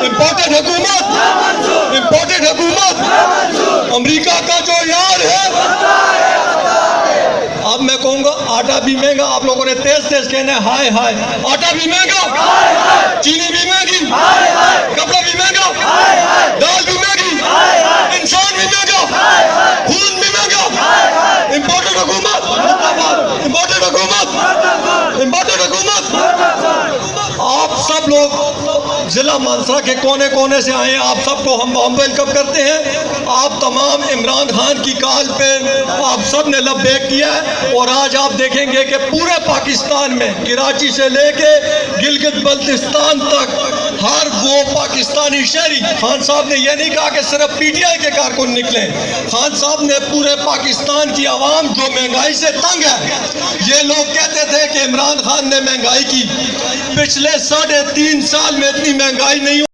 Imported حکومت امریکہ کا جو یار ہے. اب میں کہوں گا آٹا بھی مہنگا. آپ لوگوں نے تیز کہنا ہے ہائے ہائے. آٹا بھی مہنگا, چینی بھی مہنگی, کپڑا بھی مہنگا, دال بھی مہنگی, انسان بھی مہنگا, خون بھی مہنگا. امپورٹڈ حکومت. آپ سب لوگ ضلع مانسا کے کونے کونے سے آئے ہیں. آپ سب کو ہم ویلکم کرتے ہیں. آپ تمام عمران خان کی کال پہ آپ سب نے لبیک کیا ہے. اور آج آپ دیکھیں گے کہ پورے پاکستان میں کراچی سے لے کے گلگت بلتستان تک ہر وہ پاکستانی شہری, خان صاحب نے یہ نہیں کہا کہ صرف پی ٹی آئی کے کارکن نکلیں. خان صاحب نے پورے پاکستان کی عوام جو مہنگائی سے تنگ ہے, یہ لوگ کہتے تھے کہ عمران خان نے مہنگائی کی. پچھلے 3.5 سال میں اتنی مہنگائی نہیں